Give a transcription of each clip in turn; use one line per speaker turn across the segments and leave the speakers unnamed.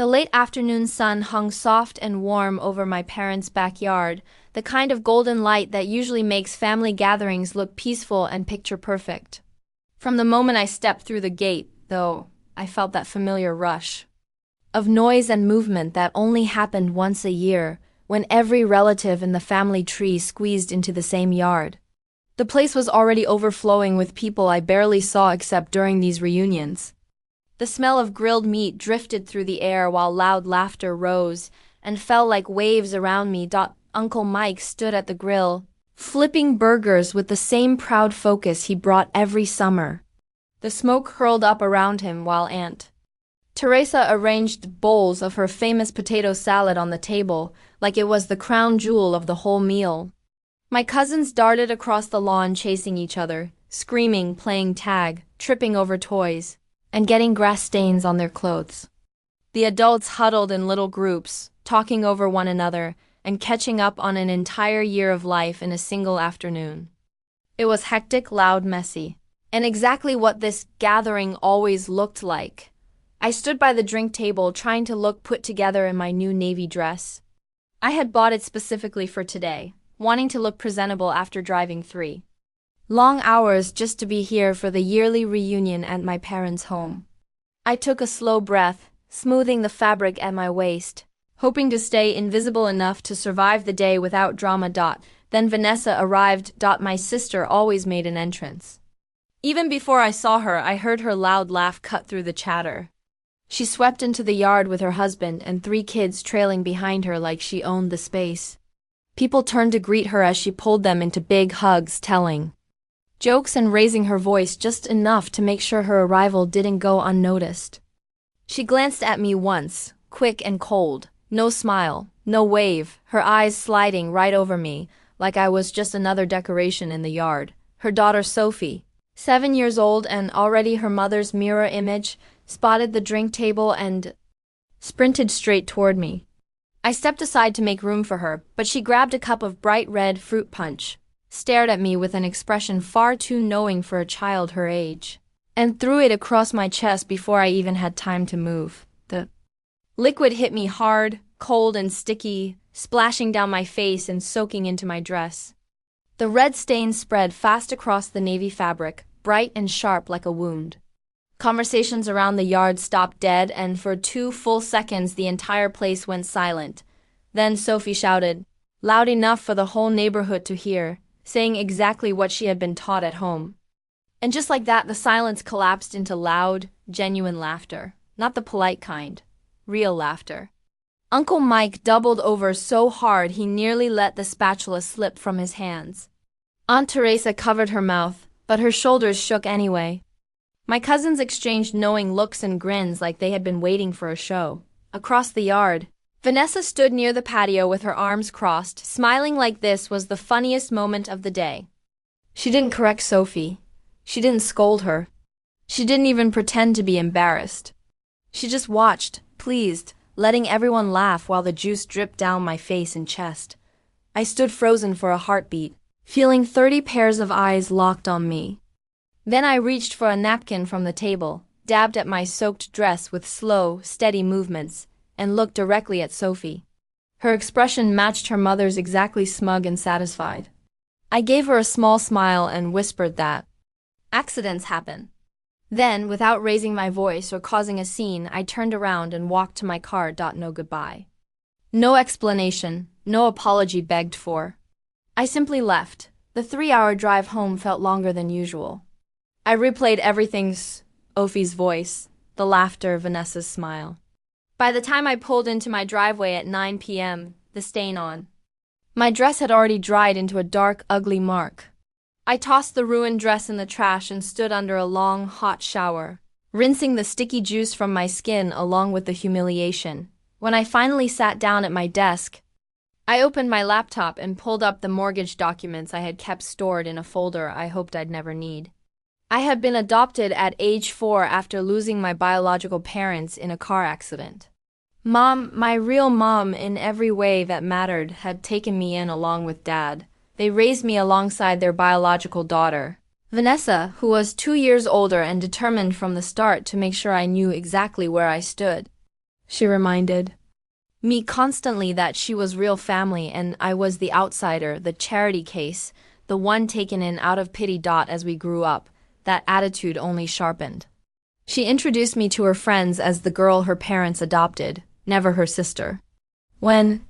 The late afternoon sun hung soft and warm over my parents' backyard, the kind of golden light that usually makes family gatherings look peaceful and picture-perfect. From the moment I stepped through the gate, though, I felt that familiar rush of noise and movement that only happened once a year, when every relative in the family tree squeezed into the same yard. The place was already overflowing with people I barely saw except during these reunions. The smell of grilled meat drifted through the air while loud laughter rose and fell like waves around me. Uncle Mike stood at the grill, flipping burgers with the same proud focus he brought every summer. The smoke curled up around him while Aunt Teresa arranged bowls of her famous potato salad on the table like it was the crown jewel of the whole meal. My cousins darted across the lawn chasing each other, screaming, playing tag, tripping over toys, and getting grass stains on their clothes. The adults huddled in little groups, talking over one another and catching up on an entire year of life in a single afternoon. It was hectic, loud, messy, and exactly what this gathering always looked like. I stood by the drink table trying to look put together in my new navy dress. I had bought it specifically for today, wanting to look presentable after driving 3 long hours just to be here for the yearly reunion at my parents' home. I took a slow breath, smoothing the fabric at my waist, hoping to stay invisible enough to survive the day without drama. Then Vanessa arrived. My sister always made an entrance. Even before I saw her, I heard her loud laugh cut through the chatter. She swept into the yard with her husband and 3 kids trailing behind her like she owned the space. People turned to greet her as she pulled them into big hugs, telling jokes and raising her voice just enough to make sure her arrival didn't go unnoticed. She glanced at me once, quick and cold, no smile, no wave, her eyes sliding right over me, like I was just another decoration in the yard. Her daughter Sophie, 7 years old and already her mother's mirror image, spotted the drink table and sprinted straight toward me. I stepped aside to make room for her, but she grabbed a cup of bright red fruit punch, stared at me with an expression far too knowing for a child her age, and threw it across my chest before I even had time to move. The liquid hit me hard, cold and sticky, splashing down my face and soaking into my dress. The red stain spread fast across the navy fabric, bright and sharp like a wound. Conversations around the yard stopped dead, and for 2 full seconds the entire place went silent. Then Sophie shouted, loud enough for the whole neighborhood to hear, saying exactly what she had been taught at home. And just like that, the silence collapsed into loud, genuine laughter. Not the polite kind. Real laughter. Uncle Mike doubled over so hard he nearly let the spatula slip from his hands. Aunt Teresa covered her mouth, but her shoulders shook anyway. My cousins exchanged knowing looks and grins like they had been waiting for a show. Across the yard, Vanessa stood near the patio with her arms crossed, smiling like this was the funniest moment of the day. She didn't correct Sophie. She didn't scold her. She didn't even pretend to be embarrassed. She just watched, pleased, letting everyone laugh while the juice dripped down my face and chest. I stood frozen for a heartbeat, feeling 30 pairs of eyes locked on me. Then I reached for a napkin from the table, dabbed at my soaked dress with slow, steady movements, and looked directly at Sophie. Her expression matched her mother's, exactly smug and satisfied. I gave her a small smile and whispered that accidents happen. Then, without raising my voice or causing a scene, I turned around and walked to my car. No goodbye. No explanation, no apology begged for. I simply left. The 3-hour drive home felt longer than usual. I replayed everything: Sophie's voice, the laughter, Vanessa's smile. By the time I pulled into my driveway at 9 p.m., the stain on my dress had already dried into a dark, ugly mark. I tossed the ruined dress in the trash and stood under a long, hot shower, rinsing the sticky juice from my skin along with the humiliation. When I finally sat down at my desk, I opened my laptop and pulled up the mortgage documents I had kept stored in a folder I hoped I'd never need. I had been adopted at age 4 after losing my biological parents in a car accident. Mom, my real mom in every way that mattered, had taken me in along with Dad. They raised me alongside their biological daughter, Vanessa, who was 2 years older and determined from the start to make sure I knew exactly where I stood. She reminded me constantly that she was real family and I was the outsider, the charity case, the one taken in out of pity. As we grew up, that attitude only sharpened. She introduced me to her friends as the girl her parents adopted, never her sister. When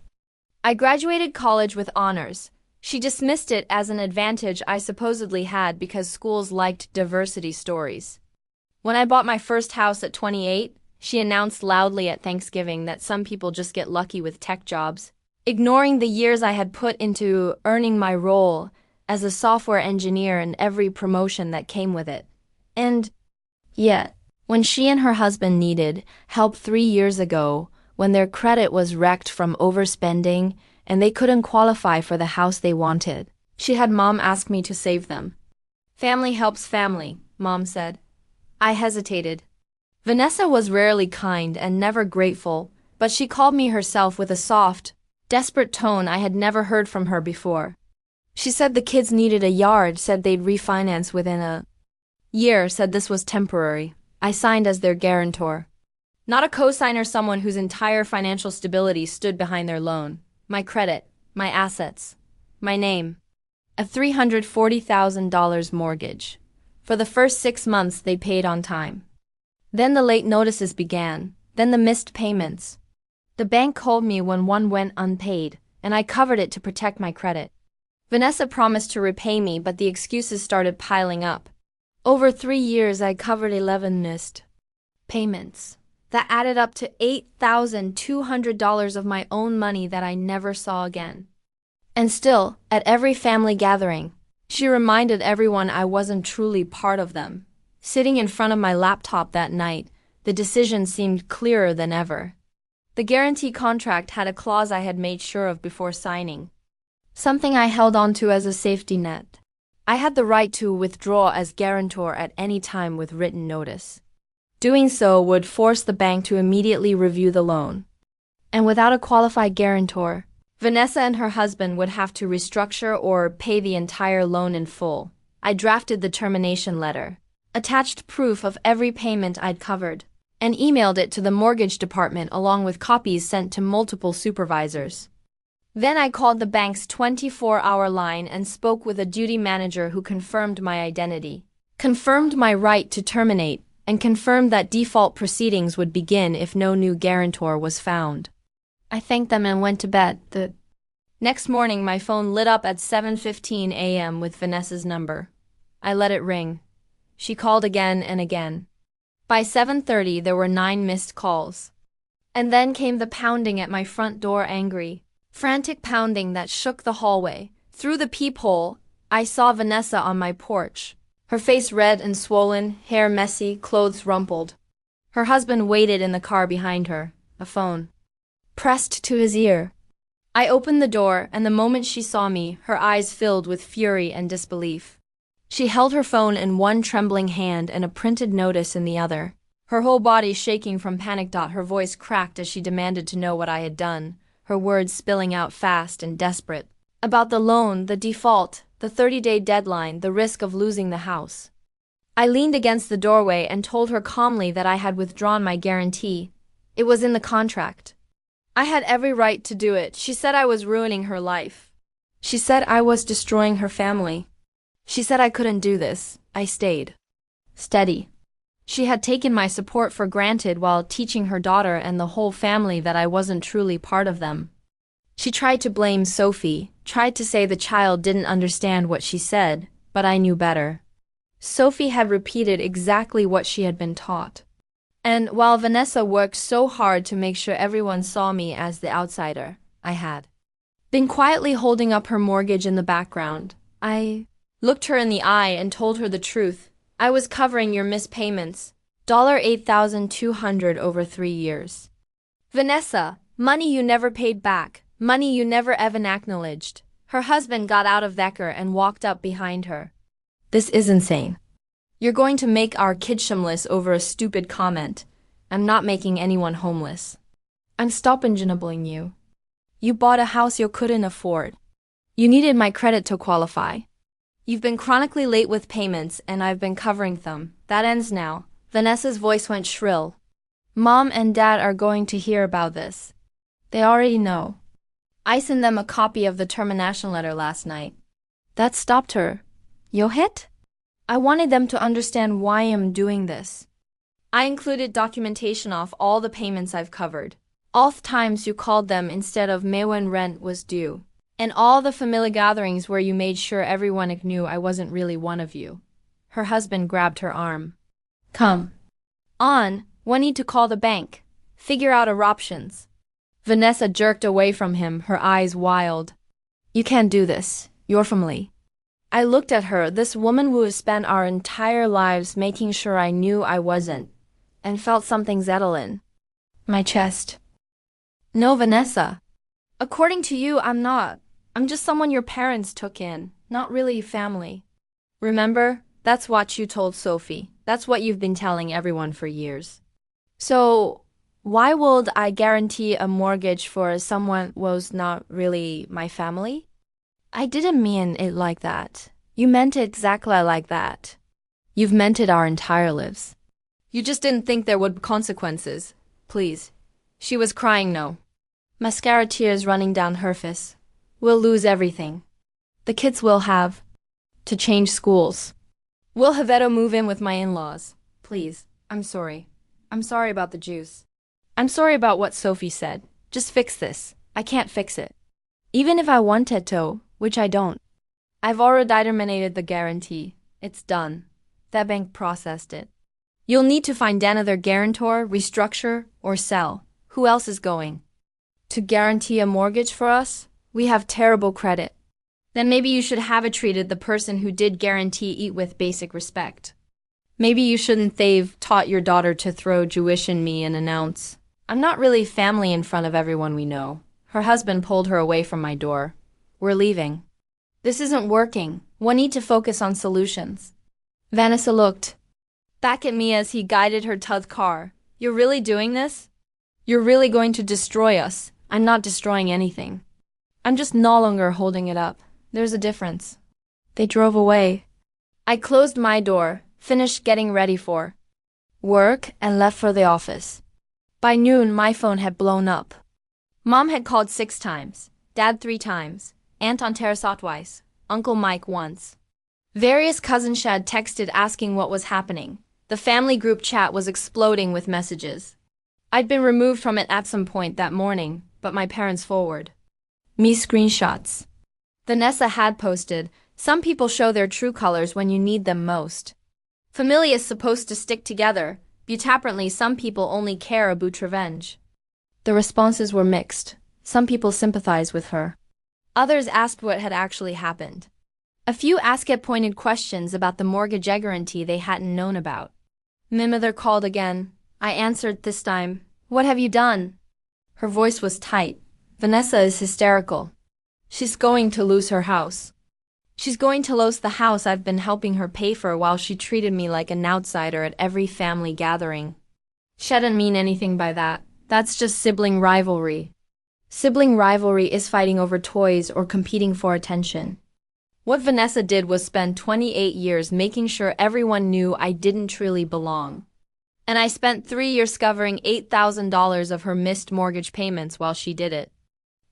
I graduated college with honors, she dismissed it as an advantage I supposedly had because schools liked diversity stories. When I bought my first house at 28, she announced loudly at Thanksgiving that some people just get lucky with tech jobs, ignoring the years I had put into earning my role as a software engineer and every promotion that came with it. And yet, when she and her husband needed help 3 years ago, when their credit was wrecked from overspending and they couldn't qualify for the house they wanted, she had Mom ask me to save them. Family helps family, Mom said. I hesitated. Vanessa was rarely kind and never grateful, but she called me herself with a soft, desperate tone I had never heard from her before. She said the kids needed a yard, said they'd refinance within a year, said this was temporary. I signed as their guarantor. Not a co-signer, someone whose entire financial stability stood behind their loan. My credit, my assets, my name. A $340,000 mortgage. For the first 6 months they paid on time. Then the late notices began, then the missed payments. The bank called me when one went unpaid, and I covered it to protect my credit. Vanessa promised to repay me, but the excuses started piling up. Over 3 years I covered 11 missed payments. That added up to $8,200 of my own money that I never saw again. And still, at every family gathering, she reminded everyone I wasn't truly part of them. Sitting in front of my laptop that night, the decision seemed clearer than ever. The guarantee contract had a clause I had made sure of before signing. Something I held onto as a safety net. I had the right to withdraw as guarantor at any time with written notice. Doing so would force the bank to immediately review the loan. And without a qualified guarantor, Vanessa and her husband would have to restructure or pay the entire loan in full. I drafted the termination letter, attached proof of every payment I'd covered, and emailed it to the mortgage department along with copies sent to multiple supervisors. Then I called the bank's 24-hour line and spoke with a duty manager who confirmed my identity, confirmed my right to terminate, and confirmed that default proceedings would begin if no new guarantor was found. I thanked them and went to bed. The next morning my phone lit up at 7:15 a.m. with Vanessa's number. I let it ring. She called again and again. By 7:30 there were 9 missed calls. And then came the pounding at my front door, angry, frantic pounding that shook the hallway. Through the peephole, I saw Vanessa on my porch, her face red and swollen, hair messy, clothes rumpled. Her husband waited in the car behind her, a phone pressed to his ear. I opened the door, and the moment she saw me, her eyes filled with fury and disbelief. She held her phone in one trembling hand and a printed notice in the other, her whole body shaking from panic. Her voice cracked as she demanded to know what I had done, her words spilling out fast and desperate. About the loan, the default, the 30-day deadline, the risk of losing the house. I leaned against the doorway and told her calmly that I had withdrawn my guarantee. It was in the contract. I had every right to do it. She said I was ruining her life. She said I was destroying her family. She said I couldn't do this. I stayed steady. She had taken my support for granted while teaching her daughter and the whole family that I wasn't truly part of them. She tried to blame Sophie, tried to say the child didn't understand what she said, but I knew better. Sophie had repeated exactly what she had been taught. And while Vanessa worked so hard to make sure everyone saw me as the outsider, I had been quietly holding up her mortgage in the background. I looked her in the eye and told her the truth. I was covering your missed payments, $8,200 over 3 years. Vanessa, money you never paid back, money you never even acknowledged. Her husband got out of the car and walked up behind her. This is insane. You're going to make our kid homeless over a stupid comment. I'm not making anyone homeless. I'm stopping enabling you. You bought a house you couldn't afford. You needed my credit to qualify. You've been chronically late with payments and I've been covering them. That ends now. Vanessa's voice went shrill. Mom and Dad are going to hear about this. They already know. I sent them a copy of the termination letter last night. That stopped her. Yo hit? I wanted them to understand why I'm doing this. I included documentation of all the payments I've covered. All the times you called them instead of me when rent was due. And all the family gatherings where you made sure everyone knew I wasn't really one of you. Her husband grabbed her arm. Come on, we need to call the bank. Figure out our options. Vanessa jerked away from him, her eyes wild. You can't do this. Your family. I looked at her, this woman who has spent our entire lives making sure I knew I wasn't, and felt something settle in my chest. No, Vanessa. According to you, I'm not. I'm just someone your parents took in, not really family. Remember? That's what you told Sophie. That's what you've been telling everyone for years. So, why would I guarantee a mortgage for someone who's not really my family? I didn't mean it like that. You meant it exactly like that. You've meant it our entire lives. You just didn't think there would be consequences. Please. She was crying no. Mascara tears running down her face. We'll lose everything. The kids will have to change schools. We'll have to move in with my in-laws. Please. I'm sorry. I'm sorry about the juice. I'm sorry about what Sophie said. Just fix this. I can't fix it. Even if I wanted to, which I don't. I've already terminated the guarantee. It's done. That bank processed it. You'll need to find another guarantor, restructure, or sell. Who else is going to guarantee a mortgage for us? We have terrible credit. Then maybe you should have treated the person who did guarantee it with basic respect. Maybe you shouldn't have taught your daughter to throw Jewish in me and announce, I'm not really family in front of everyone we know. Her husband pulled her away from my door. We're leaving. This isn't working. We need to focus on solutions. Vanessa looked back at me as he guided her to the car. You're really doing this? You're really going to destroy us? I'm not destroying anything. I'm just no longer holding it up. There's a difference. They drove away. I closed my door, finished getting ready for work, and left for the office. By noon, my phone had blown up. Mom had called 6 times, Dad 3 times, Aunt Antera twice, Uncle Mike once. Various cousins had texted asking what was happening. The family group chat was exploding with messages. I'd been removed from it at some point that morning, but my parents forward me screenshots. Vanessa had posted, some people show their true colors when you need them most. Family is supposed to stick together, but apparently some people only care about revenge. The responses were mixed. Some people sympathized with her. Others asked what had actually happened. A few asked pointed questions about the mortgage guarantee they hadn't known about. My mother called again. I answered this time, What have you done? Her voice was tight. Vanessa is hysterical. She's going to lose her house. She's going to lose the house I've been helping her pay for while she treated me like an outsider at every family gathering. She didn't mean anything by that. That's just sibling rivalry. Sibling rivalry is fighting over toys or competing for attention. What Vanessa did was spend 28 years making sure everyone knew I didn't truly belong. And I spent 3 years covering $8,000 of her missed mortgage payments while she did it.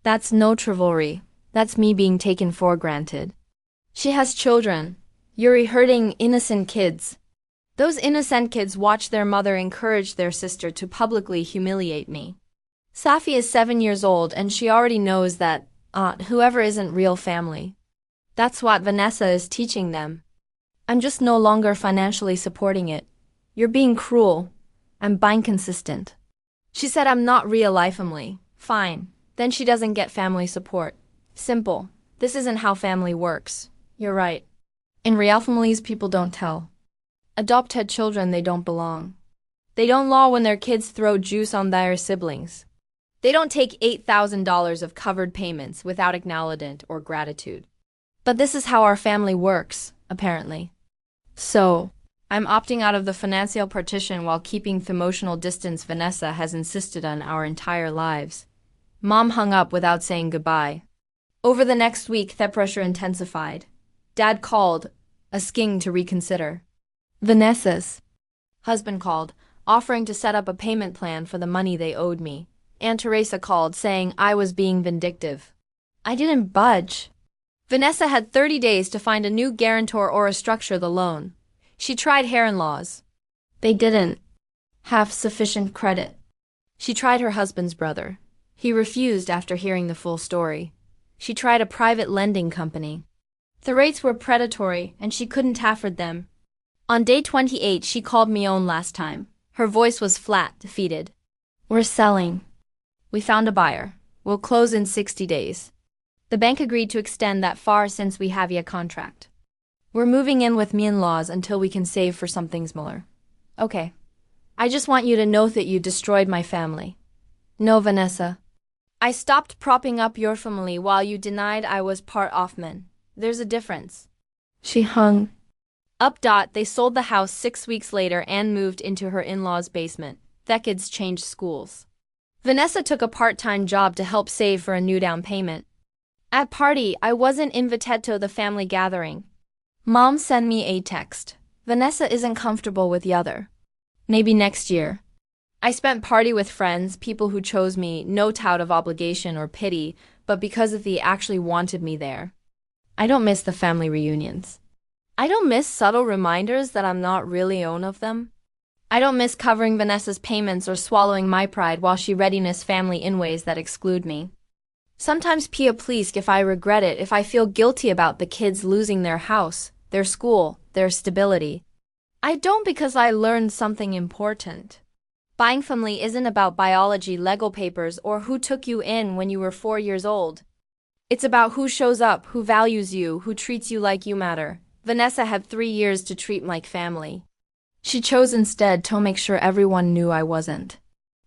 That's no rivalry. That's me being taken for granted. She has children. Yuri hurting innocent kids. Those innocent kids watch their mother encourage their sister to publicly humiliate me. Safi is 7 years old and she already knows that, whoever isn't real family. That's what Vanessa is teaching them. I'm just no longer financially supporting it. You're being cruel. I'm being consistent. She said I'm not real life family. Fine. Then she doesn't get family support. Simple. This isn't how family works. You're right. In real families, people don't tell. Adopted children, they don't belong. They don't law when their kids throw juice on their siblings. They don't take $8,000 of covered payments without acknowledgement or gratitude. But this is how our family works, apparently. So, I'm opting out of the financial partition while keeping the emotional distance Vanessa has insisted on our entire lives. Mom hung up without saying goodbye. Over the next week, the pressure intensified. Dad called, asking to reconsider. Vanessa's husband called, offering to set up a payment plan for the money they owed me. Aunt Teresa called, saying I was being vindictive. I didn't budge. Vanessa had 30 days to find a new guarantor or restructure the loan. She tried hair-in-laws. They didn't have sufficient credit. She tried her husband's brother. He refused after hearing the full story. She tried a private lending company. The rates were predatory, and she couldn't afford them. On day 28, she called me on last time. Her voice was flat, defeated. We're selling. We found a buyer. We'll close in 60 days. The bank agreed to extend that far since we have a contract. We're moving in with me in-laws until we can save for something smaller. Okay. I just want you to know that you destroyed my family. No, Vanessa. I stopped propping up your family while you denied I was part of men. There's a difference. She hung up. They sold the house 6 weeks later and moved into her in-laws' basement. The kids changed schools. Vanessa took a part-time job to help save for a new down payment. At party, I wasn't invited to the family gathering. Mom sent me a text. Vanessa isn't comfortable with the other. Maybe next year. I spent party with friends, people who chose me, not out of obligation or pity, but because they actually wanted me there. I don't miss the family reunions. I don't miss subtle reminders that I'm not really own of them. I don't miss covering Vanessa's payments or swallowing my pride while she readiness family in ways that exclude me. Sometimes Pia please if I regret it, if I feel guilty about the kids losing their house, their school, their stability. I don't because I learned something important. Buying family isn't about biology, Lego papers, or who took you in when you were 4 years old. It's about who shows up, who values you, who treats you like you matter. Vanessa had 3 years to treat me like family. She chose instead to make sure everyone knew I wasn't.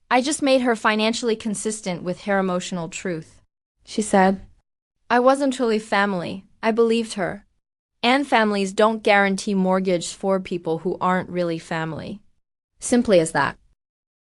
I just made her financially consistent with her emotional truth. She said, I wasn't truly family. I believed her. And families don't guarantee mortgages for people who aren't really family. Simply as that.